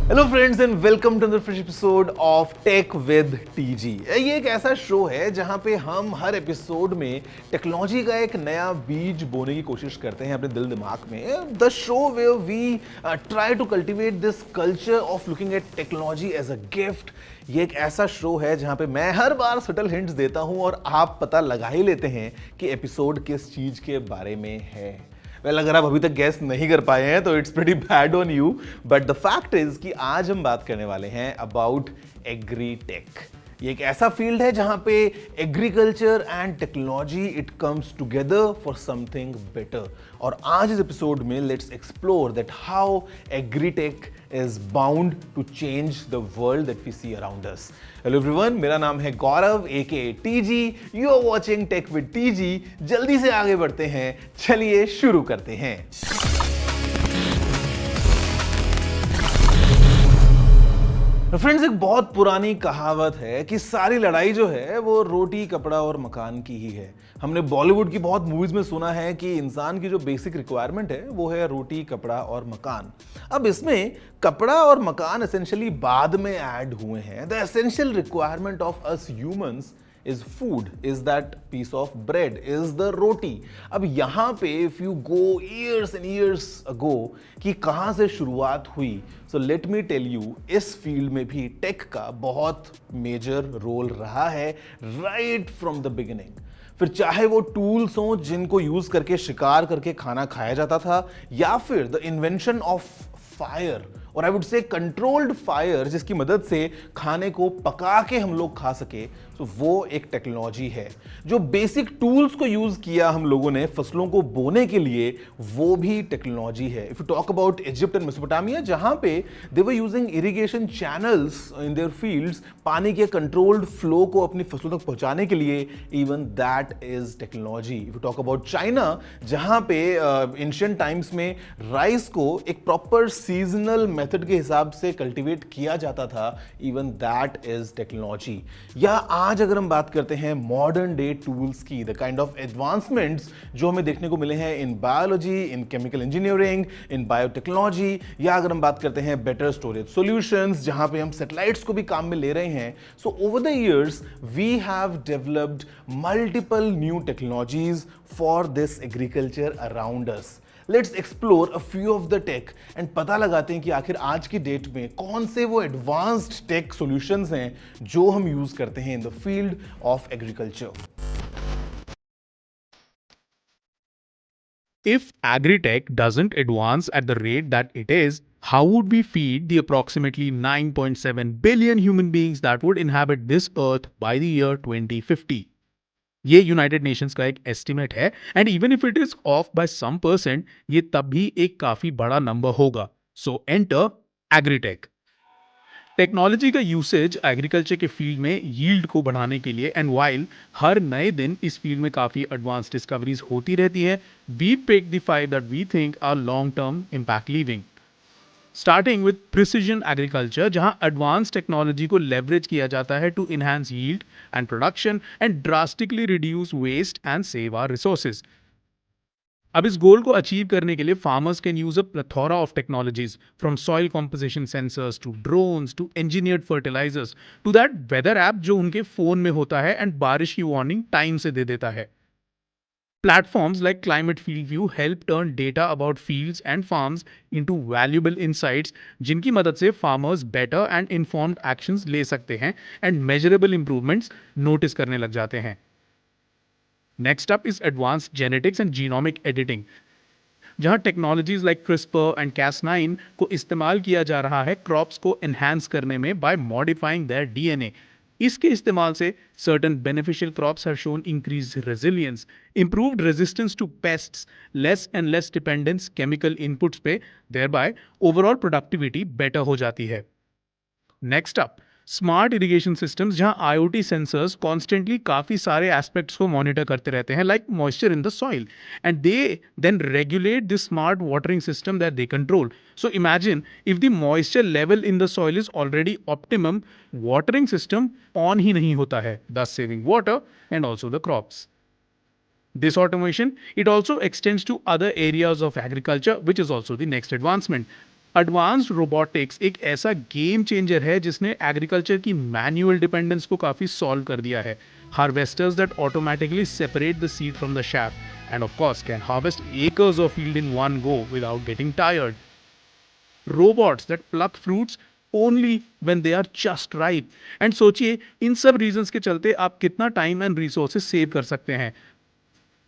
Hello friends and welcome to the fresh episode of Tech with T G. ये एक ऐसा show है जहां पे हम हर एपिसोड में टेक्नोलॉजी का एक नया बीज बोने की कोशिश करते हैं अपने दिल दिमाग में। The show where we try to cultivate this culture of looking at technology as a gift. ये एक ऐसा शो है जहां पे मैं हर बार सटल हिंट्स देता हूं और आप पता लगा ही लेते हैं कि एपिसोड किस चीज के बारे में है। अगर आप अभी तक गैस नहीं कर पाए हैं तो it's pretty bad on you, but the fact is कि आज हम बात करने वाले हैं अबाउट एग्रीटेक। ये एक ऐसा फील्ड है जहां पे agriculture and technology it comes together for something better. और आज इस एपिसोड में let's explore that how agritech is bound to change the world that we see around us. Hello everyone, मेरा नाम है Gaurav aka TG. You are watching tech with TG. जल्दी से आगे बढ़ते हैं, चलिए शुरू करते हैं। फ्रेंड्स, एक बहुत पुरानी कहावत है कि सारी लड़ाई जो है वो रोटी कपड़ा और मकान की ही है। हमने बॉलीवुड की बहुत मूवीज में सुना है कि इंसान की जो बेसिक रिक्वायरमेंट है वो है रोटी कपड़ा और मकान। अब इसमें कपड़ा और मकान एसेंशियली बाद में ऐड हुए हैं। The essential requirement of us humans is food, is that piece of bread, is the roti। अब यहां पे if you go years and years ago कि कहां से शुरुआत हुई, so let me tell you, इस फील्ड में भी टेक का बहुत मेजर रोल रहा है right from the beginning। फिर चाहे वो टूल्स हों जिनको यूज करके शिकार करके खाना खाया जाता था, या फिर द इन्वेंशन ऑफ फायर और I would say controlled fire जिसकी मदद से खाने को पका के हम लोग खा सके, तो वो एक टेक्नोलॉजी है। जो बेसिक टूल्स को यूज किया हम लोगों ने फसलों को बोने के लिए, वो भी टेक्नोलॉजी है। If you talk about Egypt and Mesopotamia, जहां पे they were using irrigation channels in their fields, पानी के कंट्रोल्ड फ्लो को अपनी फसलों तक पहुंचाने के लिए, even that is technology. If you talk about China, जहां पे एंशिएंट टाइम्स में राइस को एक प्रॉपर सीजनल मेथड के हिसाब से कल्टीवेट किया जाता था, इवन दैट इज टेक्नोलॉजी। या आज अगर हम बात करते हैं मॉडर्न डे टूल्स की, द काइंड ऑफ एडवांसमेंट्स जो हमें देखने को मिले हैं in biology, in chemical engineering, in biotechnology, या अगर हम बात करते हैं बेटर स्टोरेज सॉल्यूशंस जहां पे हम सैटेलाइट्स को भी काम में ले रहे हैं। So over the years we have developed multiple new technologies for this agriculture around us. Let's explore a few of the tech and पता लगाते हैं कि आखिर आज की डेट में कौन से वो एडवांस्ड टेक सॉल्यूशंस हैं जो हम यूज करते हैं in the field of agriculture. If agri-tech doesn't advance at the rate that it is, how would we feed the approximately 9.7 billion human beings that would inhabit this earth by the year 2050? ये United Nations का एक estimate है and even if it is off by some percent, ये तब भी एक काफी बड़ा नंबर होगा। So enter agritech. टेक्नोलॉजी का यूसेज एग्रीकल्चर के फील्ड में यील्ड को बढ़ाने के लिए, एंड वाइल हर नए दिन इस फील्ड में काफ़ी एडवांस डिस्कवरीज होती रहती है, we pick the 5 that we think are long term impact leaving. Starting with precision agriculture, जहां एडवांस टेक्नोलॉजी को लेवरेज किया जाता है to enhance yield and production and drastically reduce waste and save our resources. अब इस goal को achieve करने के लिए farmers can use a plethora of technologies, from soil composition sensors to drones to engineered fertilizers to that weather app जो उनके phone में होता है एंड बारिश की वार्निंग टाइम से दे देता है। Platforms like Climate Field View help turn data about fields and farms into valuable insights, जिनकी मदद से farmers better and informed actions ले सकते हैं and measurable improvements notice करने लग जाते हैं। Next up is advanced genetics and genomic editing, जहां technologies like CRISPR and Cas9 को इस्तेमाल किया जा रहा है क्रॉप्स को एनहांस करने में बाय मॉडिफाइंग देयर डीएनए। इसके इस्तेमाल से certain beneficial crops have shown increase resilience, improved resistance to pests, less and less dependence chemical inputs पे, देयरबाय ओवरऑल प्रोडक्टिविटी बेटर हो जाती है। Next up, smart irrigation systems, जहां आईओटी सेंसर्स कॉन्स्टेंटली काफ़ी सारे एस्पेक्ट्स को मॉनिटर करते रहते हैं, like moisture in the soil, and they then regulate this smart watering system that they control. So imagine if the moisture level in the soil is already optimum, watering system on ही नहीं होता है, thus saving water and also the crops. This automation, it also extends to other areas of agriculture, which is also the next advancement. Advanced robotics एक ऐसा game changer है जिसने agriculture की manual dependence को काफ़ी सॉल्व कर दिया है. Harvesters that automatically separate the seed from the chaff and of course can harvest acres of field in one go without getting tired. Robots that pluck fruits only when they are just ripe. And सोचिए इन सब reasons के चलते आप कितना time and resources save कर सकते हैं.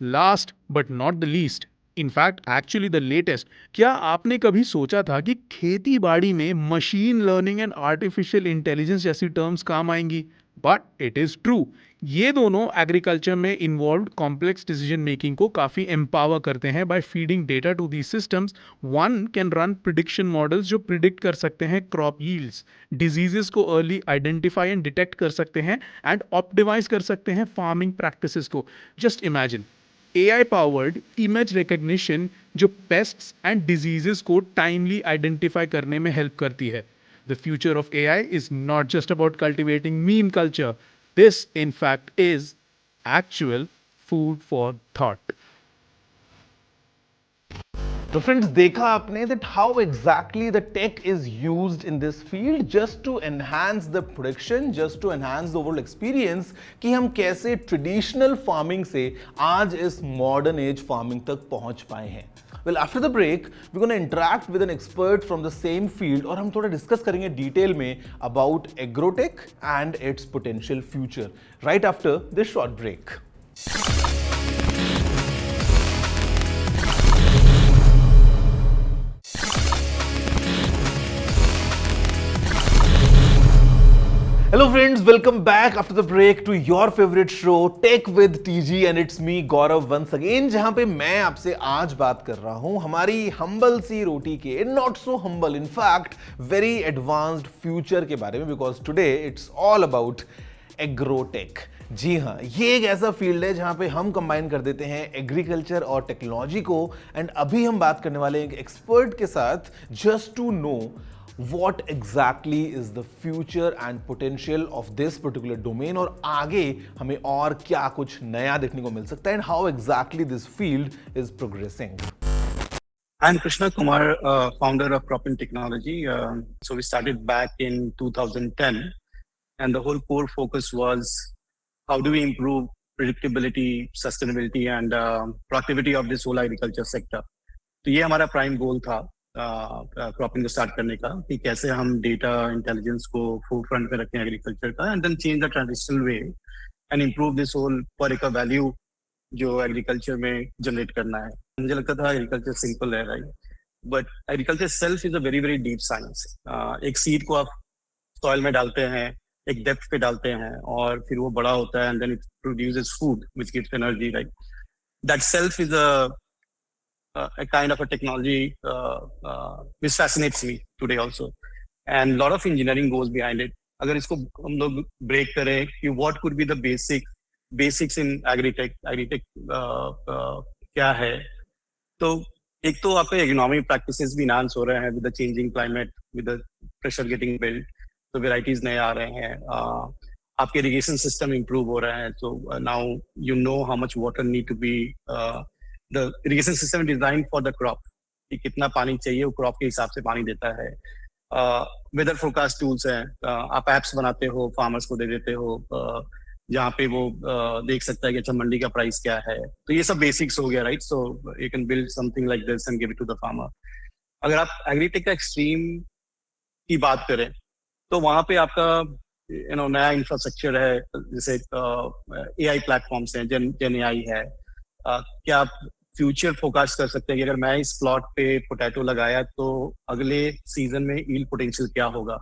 Last but not the least, in fact actually the latest, क्या आपने कभी सोचा था कि खेती बाड़ी में machine learning and artificial intelligence जैसी टर्म्स काम आएंगी? But it is true. ये दोनों एग्रीकल्चर में इन्वॉल्व कॉम्प्लेक्स डिसीजन मेकिंग को काफ़ी एम्पावर करते हैं by feeding data to the systems. One can run prediction models जो प्रिडिक्ट कर सकते हैं क्रॉप यील्ड्स, डिजीजेस को अर्ली आइडेंटिफाई एंड डिटेक्ट कर सकते हैं एंड ऑप्टिमाइज कर सकते हैं फार्मिंग प्रैक्टिसेस को. Just imagine AI powered image recognition जो पेस्ट्स एंड डिजीजेस को टाइमली आइडेंटिफाई करने में हेल्प करती है. The future of AI is not just about cultivating meme culture. This, in fact, is actual food for thought. तो friends देखा आपने that how exactly the tech is used in this field just to enhance the production, just to enhance the overall experience कि हम कैसे traditional farming से आज इस modern age farming तक पहुंच पाए हैं. Well, after the break, we're going to interact with an expert from the same field और हम थोड़ा डिस्कस करेंगे डिटेल में about agrotech and its potential future right after this short break. Hello friends, welcome back after the break to your favorite show Tech with TG and it's me Gaurav once again जहां पे मैं आपसे आज बात कर रहा हूं हमारी हम्बल सी रोटी के not so humble in fact very advanced future के बारे में because today it's all about agrotech. जी हाँ, ये एक ऐसा फील्ड है जहां पे हम कंबाइन कर देते हैं एग्रीकल्चर और टेक्नोलॉजी को एंड अभी हम बात करने वाले एक एक्सपर्ट के साथ just to know what exactly is the future and potential of this particular domain और आगे हमें और क्या कुछ नया देखने को मिल सकता है and how exactly this field is progressing. I'm Krishna Kumar, founder of Cropin Technology. So we started back in 2010 and the whole core focus was how do we improve predictability, sustainability and productivity of this whole agriculture sector. तो ये हमारा prime गोल था cropping को start करने का कि कैसे हम डेटा इंटेलिजेंस को फोर फ्रंट पे रखें एग्रीकल्चर का and then change the traditional way and improve this whole per acre value जो एग्रीकल्चर में जनरेट करना है. मुझे लगता था एग्रीकल्चर सिंपल है, right, but agriculture self is a very very deep science. एक सीड को आप सॉइल में डालते हैं, एक डेप्थ पे डालते हैं और फिर वो बड़ा होता है and then it produces food which gives energy, right. That self is a kind of a technology which fascinates me today also, and lot of engineering goes behind it. अगर इसको हम लोग break करें कि what could be the basics in agritech क्या है, तो एक तो आपके economic practices भी enhance हो रहे हैं with the changing climate, with the pressure getting built, तो varieties नए आ रहे हैं, आपके irrigation system improve हो रहा है, so now you know how much water need to be the irrigation system is designed for the crop कि कितना पानी चाहिए वो क्रॉप के हिसाब से पानी देता है. वेदर फोरकास्ट टूल्स हैं, आप एप्स बनाते हो, फार्मर्स को दे देते हो जहाँ पे वो देख सकता है कि अच्छा मंडी का प्राइस क्या है. तो ये सब बेसिक्स हो गया, right. So you can build something like this and give it to the farmer. अगर आप एग्रीटेक का एक्सट्रीम की बात करें तो वहाँ पे आपका नया इंफ्रास्ट्रक्चर है, जैसे AI प्लेटफॉर्म्स हैं, जेन AI है. क्या आप फ्यूचर फोकास्ट कर सकते हैं कि अगर मैं इस प्लॉट पे पोटैटो लगाया तो अगले सीजन में यील्ड पोटेंशियल क्या होगा,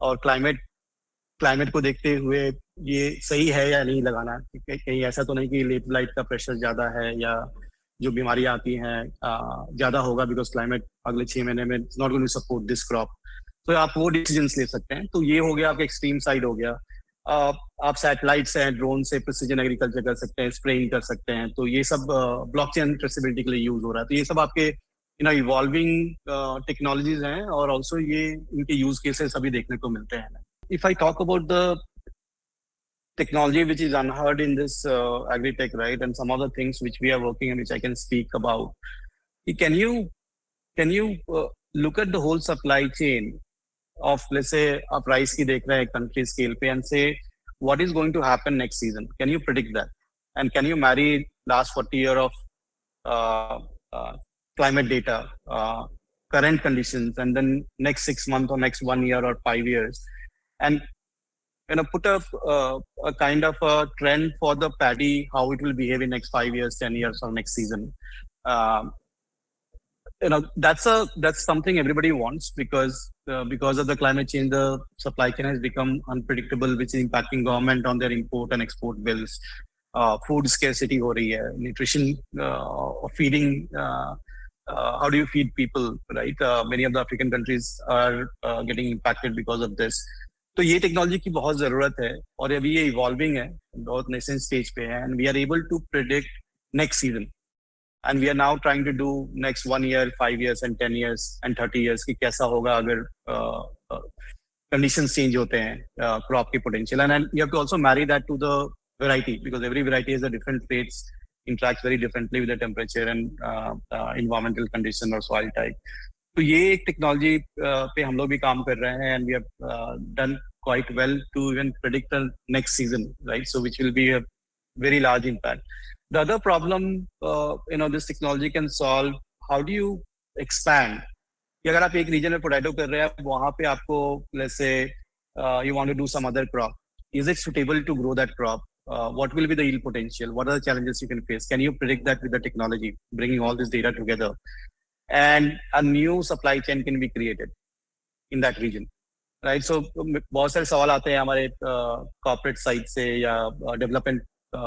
और क्लाइमेट को देखते हुए ये सही है या नहीं लगाना, कहीं ऐसा तो नहीं कि लेट ब्लाइट का प्रेशर ज्यादा है या जो बीमारियां आती हैं ज्यादा होगा बिकॉज क्लाइमेट अगले 6 महीने में not going to support this crop. तो आप वो डिसीजंस ले सकते हैं. तो ये हो गया आपका एक्सट्रीम साइड हो गया. आप सैटेलाइट से, ड्रोन से प्रिसीजन एग्रीकल्चर कर सकते हैं, स्प्रेइंग कर सकते हैं. तो ये सब ब्लॉकचेन ट्रेसेबिलिटी के लिए यूज हो रहा है. तो ये सब आपके इवॉल्विंग टेक्नोलॉजीज हैं और ऑल्सो ये इनके यूज केसेस अभी देखने को मिलते हैं. If I talk about the technology which is unheard in this agri-tech, right, and some other things which we are working and which I can speak about. Can you look at the whole supply chain of, let's say, आप rice की देख रहे हैं country scale पे, and say what is going to happen next season. Can you predict that? And can you marry last 40 year of uh, uh, climate data, current conditions, and then next 6 months or next 1 year or 5 years, and put a kind of a trend for the paddy, how it will behave in next 5 years, 10 years, or next season. Um, that's something everybody wants, because of the climate change, the supply chain has become unpredictable, which is impacting government on their import and export bills. Food scarcity हो रही है, nutrition, feeding. How do you feed people, right? Many of the African countries are getting impacted because of this. तो ये technology की बहुत जरूरत है, और अभी ये इवॉल्विंग है, बहुत नेसेंट स्टेज पे है, and we are able to predict next season, and we are now trying to do next 1 year, 5 years, and 10 years, and 30 years कि कैसा होगा अगर कंडीशंस चेंज होते हैं क्रॉप की potential, and you have to also marry that to the variety, because every variety has a different traits, interacts very differently with the temperature and environmental condition or soil type. तो ये एक technology पे हम लोग भी काम कर रहे हैं, and we have done quite well to even predict the next season, right? So which will be a very large impact. The other problem, this technology can solve, how do you expand? कि अगर आप एक reason में potato कर रहे हैं, वहां पे आपको, let's say, you want to do some other crop. Is it suitable to grow that crop? What will be the yield potential? What are the challenges you can face? Can you predict that with the technology, bringing all this data together? And a new supply chain can be created in that region, right? So बहुत सारे सवाल आते हैं हमारे corporate side से या development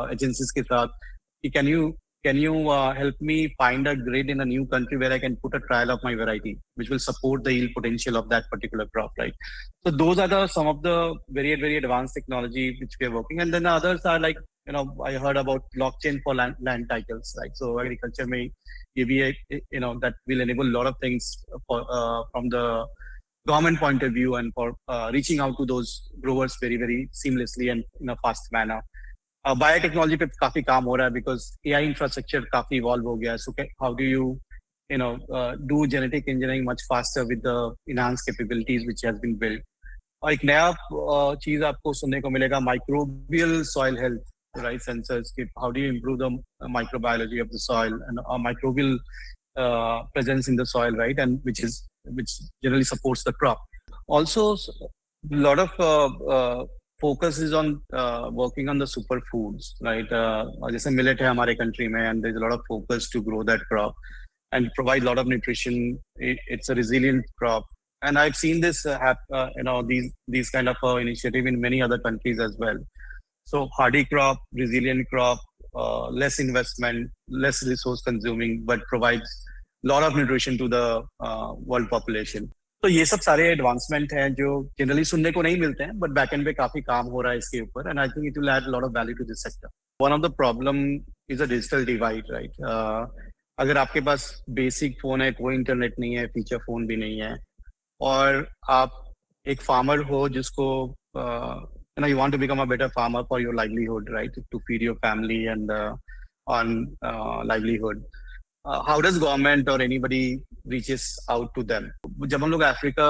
agencies के साथ कि can you help me find a grid in a new country where I can put a trial of my variety, which will support the yield potential of that particular crop, right? So those are some of the very, very advanced technology which we are working. And then the others are like, I heard about blockchain for land titles, right? So agriculture may be that will enable a lot of things from the government point of view, and for reaching out to those growers very, very seamlessly and in a fast manner. Biotechnology पे काफी काम हो रहा है, because AI infrastructure काफी evolve हो गया है. So how do you do genetic engineering much faster with the enhance capabilities which has been built. और एक नया चीज आपको सुनने को मिलेगा, microbial soil health, right? Sensors. How do you improve the microbiology of the soil and microbial presence in the soil, right? And which generally supports the crop. Also, a lot of focus is on working on the superfoods, right? जैसे millet है हमारे country में, and there's a lot of focus to grow that crop and provide a lot of nutrition. It's a resilient crop, and I've seen this these kind of initiative in many other countries as well. So hardy crop, resilient crop, less investment, less resource consuming, but provides a lot of nutrition to the world population. तो ये सब सारे advancement हैं जो generally सुनने को नहीं मिलते हैं, बट बैकएंड पे काफी काम हो रहा है इसके ऊपर, and I think it will add lot of value to this sector. One of the problem is a digital divide, right? अगर आपके पास बेसिक फोन है, कोई इंटरनेट नहीं है, फीचर फोन भी नहीं है, और आप एक फार्मर हो जिसको you want to become a better farmer for your livelihood, right? To feed your family and on livelihood. How does government or anybody reaches out to them? जब हम लोग अफ्रीका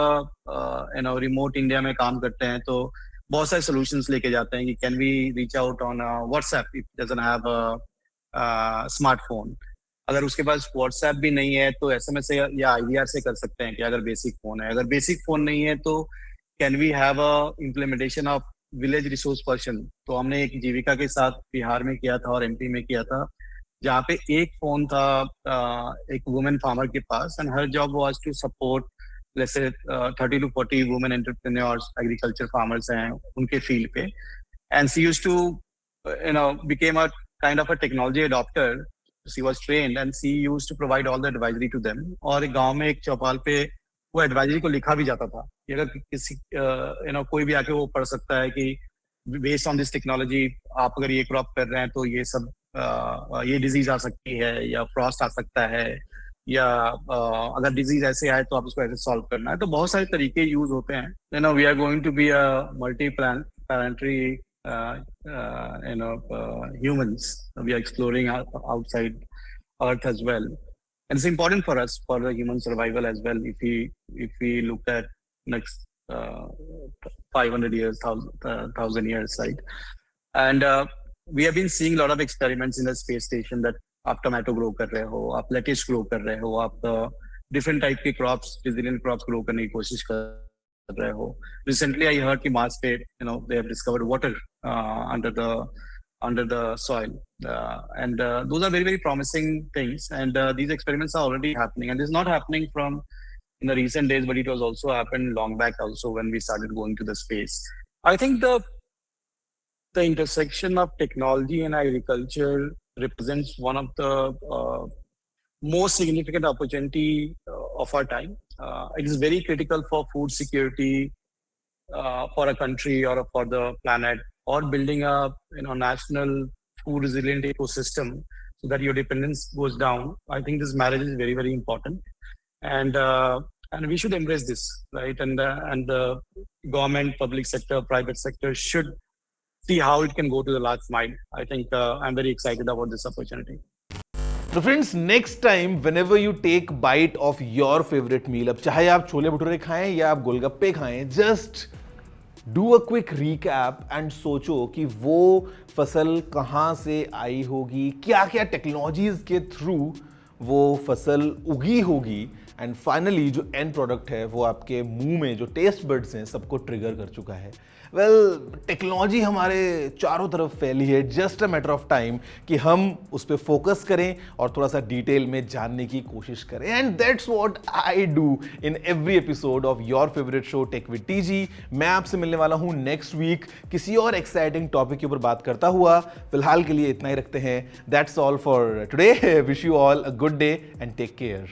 रिमोट इंडिया में काम करते हैं, तो बहुत सारे solutions लेके जाते हैं कि can we reach out on WhatsApp if doesn't have a smartphone. अगर उसके पास WhatsApp भी नहीं है तो SMS से या IVR से कर सकते हैं कि अगर बेसिक फोन है. अगर बेसिक फोन नहीं है तो can we have a implementation of village resource person. तो हमने एक जीविका के साथ बिहार में किया था और एमपी में किया था, जहाँ पे एक फोन था एक वुमेन फार्मर के पास, and her job was to support let's say 30 to 40 women entrepreneurs, agriculture farmers हैं उनके फील्ड पे, and she used to became a kind of a technology adopter. She was trained and she used to provide all the advisory to them. और एक गांव में एक चौपाल पे वो एडवाइजरी को लिखा भी जाता था कि अगर किसी कोई भी आके वो पढ़ सकता है कि बेस्ड ऑन दिस टेक्नोलॉजी आप अगर ये क्रॉप कर रहे हैं तो ये सब ये डिजीज आ सकती है, या फ्रॉस्ट आ सकता है, या अगर डिजीज ऐसे आए तो आप उसको ऐसे सॉल्व करना है. तो बहुत सारे तरीके यूज होते हैं. We are going to be a multi planetary humans. We are exploring outside Earth as well. and it's important for us for the human survival as well. If we look at next 500 years, 1,000 years, right? And we have been seeing a lot of experiments in the space station that आप tomato grow कर रहे हो, आप lettuce grow कर रहे हो, आप different type के क्रॉप्स, रेजिलिएंट क्रॉप्स ग्रो करने की कोशिश कर रहे हो. Recently, I heard कि Mars पे, they have discovered water under the soil, and those are very, very promising things. And these experiments are already happening, and this is not happening from in the recent days, but it was also happened long back also when we started going to the space. I think the intersection of technology and agriculture represents one of the most significant opportunity of our time. It is very critical for food security for a country or for the planet, or building a national food resilient ecosystem so that your dependence goes down. I think this marriage is very, very important, and we should embrace this, right? And the government, public sector, private sector should see how it can go to the last mile. I think I'm very excited about this opportunity. So friends, next time whenever you take bite of your favorite meal, अब चाहे आप छोले भटूरे खाएं या आप गोलगप्पे खाएं, just do a quick recap and सोचो कि वो फसल कहाँ से आई होगी, क्या क्या टेक्नोलॉजीज के थ्रू वो फसल उगी होगी, एंड फाइनली जो एंड प्रोडक्ट है वो आपके मुंह में जो टेस्ट बड्स हैं सबको ट्रिगर कर चुका है. वेल, टेक्नोलॉजी हमारे चारों तरफ फैली है, just a matter of time कि हम उस पर फोकस करें और थोड़ा सा डिटेल में जानने की कोशिश करें. And that's what I do in every episode of your favourite show tech with TG. मैं आपसे मिलने वाला हूं नेक्स्ट वीक किसी और एक्साइटिंग टॉपिक के ऊपर बात करता हुआ. फिलहाल के लिए इतना ही रखते हैं. That's all for today. Wish you all a good day and take care.